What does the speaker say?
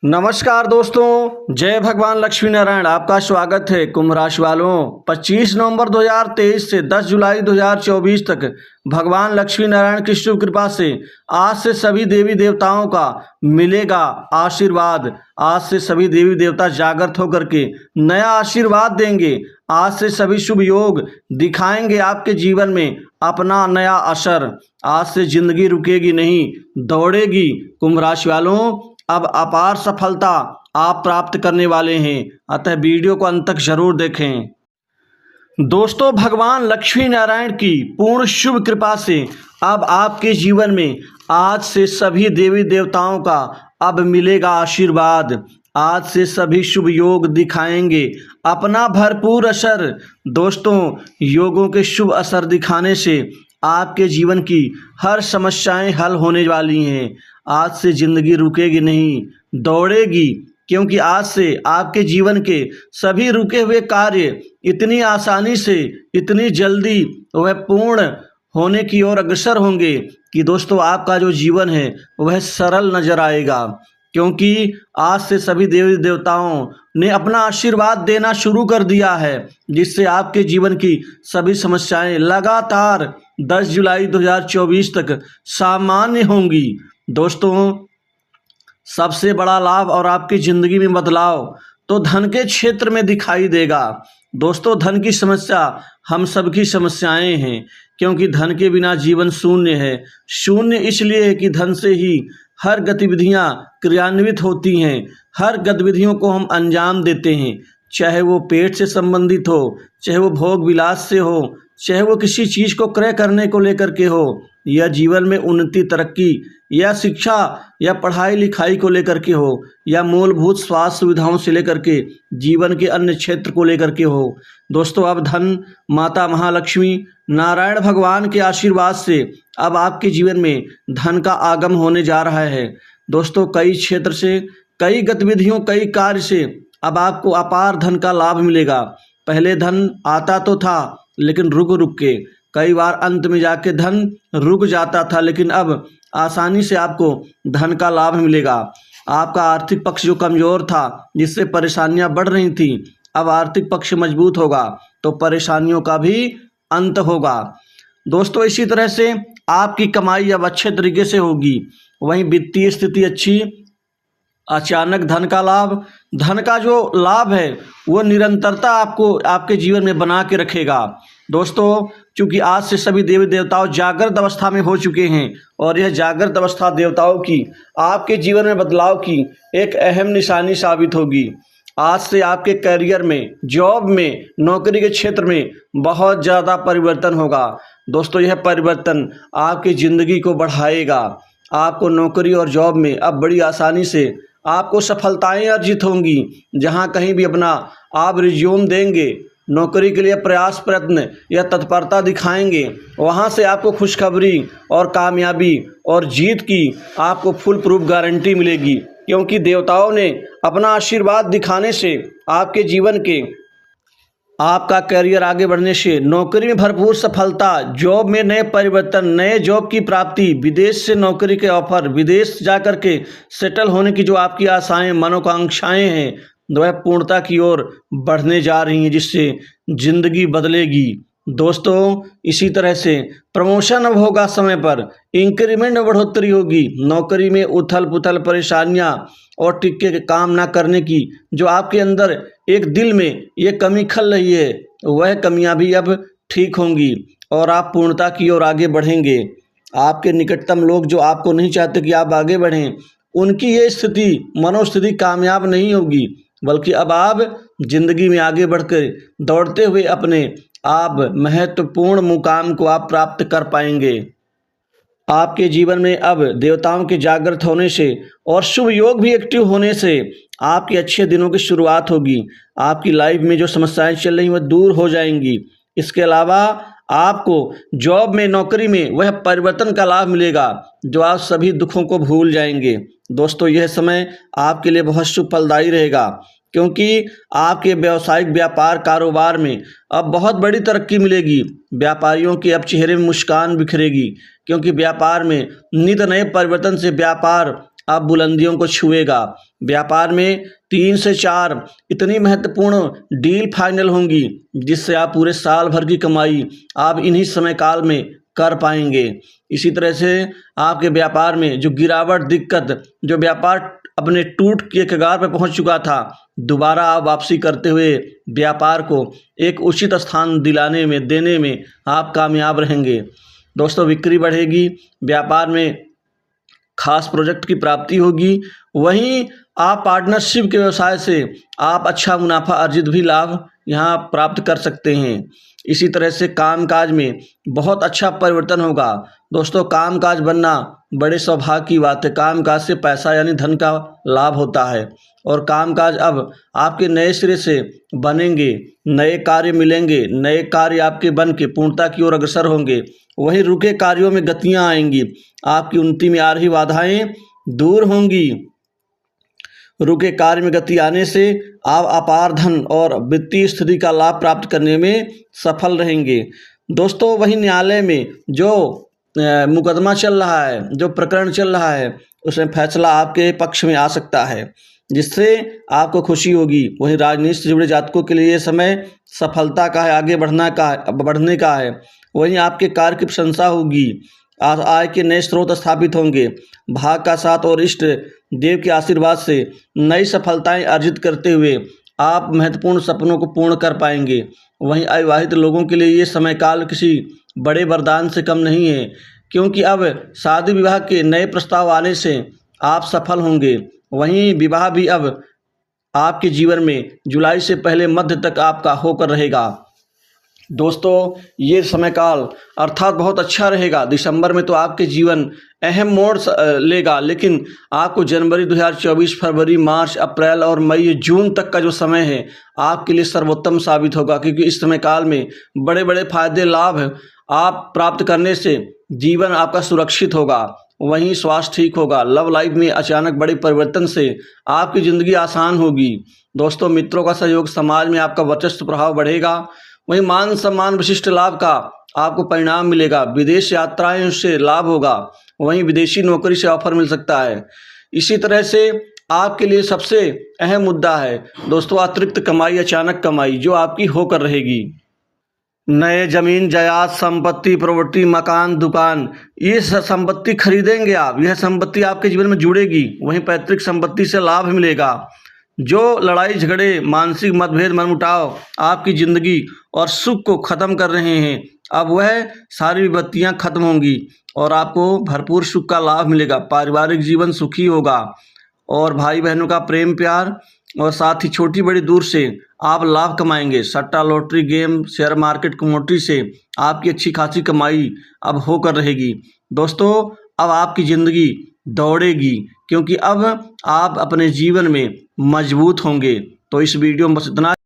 नमस्कार दोस्तों, जय भगवान लक्ष्मी नारायण। आपका स्वागत है। कुंभ राशि वालों, 25 नवंबर 2023 से 10 जुलाई 2024 तक भगवान लक्ष्मी नारायण की शुभ कृपा से आज से सभी देवी देवताओं का मिलेगा आशीर्वाद। आज से सभी देवी देवता जागृत होकर के नया आशीर्वाद देंगे। आज से सभी शुभ योग दिखाएंगे आपके जीवन में अपना नया असर। आज से जिंदगी रुकेगी नहीं, दौड़ेगी। कुंभ राशि वालों, अब अपार सफलता आप प्राप्त करने वाले हैं, अतः वीडियो को अंत तक जरूर देखें। दोस्तों, भगवान लक्ष्मी नारायण की पूर्ण शुभ कृपा से अब आपके जीवन में आज से सभी देवी देवताओं का अब मिलेगा आशीर्वाद। आज से सभी शुभ योग दिखाएंगे अपना भरपूर असर। दोस्तों, योगों के शुभ असर दिखाने से आपके जीवन की हर समस्याएं हल होने वाली हैं। आज से जिंदगी रुकेगी नहीं, दौड़ेगी, क्योंकि आज से आपके जीवन के सभी रुके हुए कार्य इतनी आसानी से, इतनी जल्दी वह पूर्ण होने की ओर अग्रसर होंगे कि दोस्तों आपका जो जीवन है वह सरल नजर आएगा। क्योंकि आज से सभी देवी देवताओं ने अपना आशीर्वाद देना शुरू कर दिया है, जिससे आपके जीवन की सभी समस्याएं लगातार 10 जुलाई 2024 तक सामान्य होंगी। दोस्तों, सबसे बड़ा लाभ और आपकी ज़िंदगी में बदलाव तो धन के क्षेत्र में दिखाई देगा। दोस्तों, धन की समस्या हम सबकी समस्याएं हैं, क्योंकि धन के बिना जीवन शून्य है। शून्य इसलिए है कि धन से ही हर गतिविधियां क्रियान्वित होती हैं, हर गतिविधियों को हम अंजाम देते हैं, चाहे वो पेट से संबंधित हो, चाहे वो भोग विलास से हो, चाहे वो किसी चीज़ को क्रय करने को लेकर के हो, या जीवन में उन्नति तरक्की या शिक्षा या पढ़ाई लिखाई को लेकर के हो, या मूलभूत स्वास्थ्य सुविधाओं से लेकर के जीवन के अन्य क्षेत्र को लेकर के हो। दोस्तों, अब धन माता महालक्ष्मी नारायण भगवान के आशीर्वाद से अब आपके जीवन में धन का आगम होने जा रहा है। दोस्तों, कई क्षेत्र से, कई गतिविधियों, कई कार्य से अब आपको अपार धन का लाभ मिलेगा। पहले धन आता तो था, लेकिन रुक रुक के, कई बार अंत में जाके धन रुक जाता था, लेकिन अब आसानी से आपको धन का लाभ मिलेगा। आपका आर्थिक पक्ष जो कमज़ोर था, जिससे परेशानियां बढ़ रही थी, अब आर्थिक पक्ष मजबूत होगा तो परेशानियों का भी अंत होगा। दोस्तों, इसी तरह से आपकी कमाई अब अच्छे तरीके से होगी। वहीं वित्तीय स्थिति अच्छी, अचानक धन का लाभ, धन का जो लाभ है वो निरंतरता आपको आपके जीवन में बना के रखेगा। दोस्तों, चूंकि आज से सभी देवी देवताओं जागृत अवस्था में हो चुके हैं, और यह जागृत अवस्था देवताओं की आपके जीवन में बदलाव की एक अहम निशानी साबित होगी। आज से आपके करियर में, जॉब में, नौकरी के क्षेत्र में बहुत ज़्यादा परिवर्तन होगा। दोस्तों, यह परिवर्तन आपकी ज़िंदगी को बढ़ाएगा। आपको नौकरी और जॉब में अब बड़ी आसानी से आपको सफलताएं अर्जित होंगी। जहां कहीं भी अपना आप रिज्यूम देंगे, नौकरी के लिए प्रयास प्रयत्न या तत्परता दिखाएंगे, वहां से आपको खुशखबरी और कामयाबी और जीत की आपको फुल प्रूफ गारंटी मिलेगी। क्योंकि देवताओं ने अपना आशीर्वाद दिखाने से आपके जीवन के, आपका करियर आगे बढ़ने से, नौकरी में भरपूर सफलता, जॉब में नए परिवर्तन, नए जॉब की प्राप्ति, विदेश से नौकरी के ऑफर, विदेश जाकर के सेटल होने की जो आपकी आशाएं, मनोकांक्षाएं हैं, वह पूर्णता की ओर बढ़ने जा रही हैं, जिससे जिंदगी बदलेगी। दोस्तों, इसी तरह से प्रमोशन अब होगा समय पर, इंक्रीमेंट में बढ़ोतरी होगी। नौकरी में उथल पुथल, परेशानियां और टिक्के के काम ना करने की जो आपके अंदर एक दिल में ये कमी खल रही है, वह कमियां भी अब ठीक होंगी और आप पूर्णता की ओर आगे बढ़ेंगे। आपके निकटतम लोग जो आपको नहीं चाहते कि आप आगे बढ़ें, उनकी ये स्थिति, मनोस्थिति कामयाब नहीं होगी, बल्कि अब आप जिंदगी में आगे बढ़कर दौड़ते हुए अपने आप महत्वपूर्ण मुकाम को आप प्राप्त कर पाएंगे। आपके जीवन में अब देवताओं के जागृत होने से और शुभ योग भी एक्टिव होने से आपके अच्छे दिनों की शुरुआत होगी। आपकी लाइफ में जो समस्याएं चल रही हैं वह दूर हो जाएंगी। इसके अलावा आपको जॉब में, नौकरी में वह परिवर्तन का लाभ मिलेगा जो आप सभी दुखों को भूल जाएंगे। दोस्तों, यह समय आपके लिए बहुत शुभ फलदायी रहेगा, क्योंकि आपके व्यावसायिक व्यापार कारोबार में अब बहुत बड़ी तरक्की मिलेगी। व्यापारियों के अब चेहरे में मुस्कान बिखरेगी, क्योंकि व्यापार में नित नए परिवर्तन से व्यापार अब बुलंदियों को छुएगा। व्यापार में 3 से 4 इतनी महत्वपूर्ण डील फाइनल होंगी जिससे आप पूरे साल भर की कमाई आप इन्हीं समय काल में कर पाएंगे। इसी तरह से आपके व्यापार में जो गिरावट, दिक्कत, जो व्यापार अपने टूट के कगार पर पहुंच चुका था, दोबारा आप वापसी करते हुए व्यापार को एक उचित स्थान देने में आप कामयाब रहेंगे। दोस्तों, बिक्री बढ़ेगी, व्यापार में खास प्रोजेक्ट की प्राप्ति होगी। वहीं आप पार्टनरशिप के व्यवसाय से आप अच्छा मुनाफा अर्जित भी लाभ यहाँ प्राप्त कर सकते हैं। इसी तरह से कामकाज में बहुत अच्छा परिवर्तन होगा। दोस्तों, कामकाज बनना बड़े सौभाग्य की बात है। कामकाज से पैसा यानी धन का लाभ होता है और कामकाज अब आपके नए सिरे से बनेंगे, नए कार्य मिलेंगे, नए कार्य आपके बन के पूर्णता की ओर अग्रसर होंगे। वहीं रुके कार्यों में गतियां आएंगी, आपकी उन्नति में आ रही बाधाएं दूर होंगी। रुके कार्य में गति आने से आप अपार धन और वित्तीय स्थिति का लाभ प्राप्त करने में सफल रहेंगे। दोस्तों, वहीं न्यायालय में जो मुकदमा चल रहा है, जो प्रकरण चल रहा है, उसमें फैसला आपके पक्ष में आ सकता है जिससे आपको खुशी होगी। वहीं राजनीति से जुड़े जातकों के लिए ये समय सफलता का है, आगे बढ़ने का है। वहीं आपके कार्य की प्रशंसा होगी, आय के नए स्रोत स्थापित होंगे। भाग का साथ और इष्ट देव के आशीर्वाद से नई सफलताएं अर्जित करते हुए आप महत्वपूर्ण सपनों को पूर्ण कर पाएंगे। वहीं अविवाहित लोगों के लिए ये समय काल किसी बड़े वरदान से कम नहीं है, क्योंकि अब शादी विवाह के नए प्रस्ताव आने से आप सफल होंगे। वहीं विवाह भी अब आपके जीवन में जुलाई से पहले मध्य तक आपका होकर रहेगा। दोस्तों, ये समय काल अर्थात बहुत अच्छा रहेगा। दिसंबर में तो आपके जीवन अहम मोड़ लेगा, लेकिन आपको जनवरी 2024, फरवरी, मार्च, अप्रैल और मई, जून तक का जो समय है आपके लिए सर्वोत्तम साबित होगा, क्योंकि इस समय काल में बड़े बड़े फायदे, लाभ आप प्राप्त करने से जीवन आपका सुरक्षित होगा। वहीं स्वास्थ्य ठीक होगा। लव लाइफ में अचानक बड़े परिवर्तन से आपकी ज़िंदगी आसान होगी। दोस्तों, मित्रों का सहयोग, समाज में आपका वर्चस्व प्रभाव बढ़ेगा। वहीं मान सम्मान, विशिष्ट लाभ का आपको परिणाम मिलेगा। विदेश यात्राएं से लाभ होगा। वहीं विदेशी नौकरी से ऑफर मिल सकता है। इसी तरह से आपके लिए सबसे अहम मुद्दा है दोस्तों अतिरिक्त कमाई, अचानक कमाई जो आपकी होकर रहेगी। नए जमीन जायदाद, संपत्ति, प्रॉपर्टी, मकान, दुकान, ये संपत्ति खरीदेंगे आप। यह संपत्ति आपके जीवन में जुड़ेगी। वहीं पैतृक संपत्ति से लाभ मिलेगा। जो लड़ाई झगड़े, मानसिक मतभेद, मनमुटाव आपकी जिंदगी और सुख को खत्म कर रहे हैं, अब वह सारी विपत्तियां खत्म होंगी और आपको भरपूर सुख का लाभ मिलेगा। पारिवारिक जीवन सुखी होगा और भाई बहनों का प्रेम, प्यार और साथ ही छोटी बड़ी दूर से आप लाभ कमाएंगे। सट्टा, lottery, game, share market, commodity से आपकी अच्छी खासी कमाई अब होकर रहेगी। दोस्तों, अब आपकी ज़िंदगी दौड़ेगी, क्योंकि अब आप अपने जीवन में मजबूत होंगे। तो इस वीडियो में बस इतना।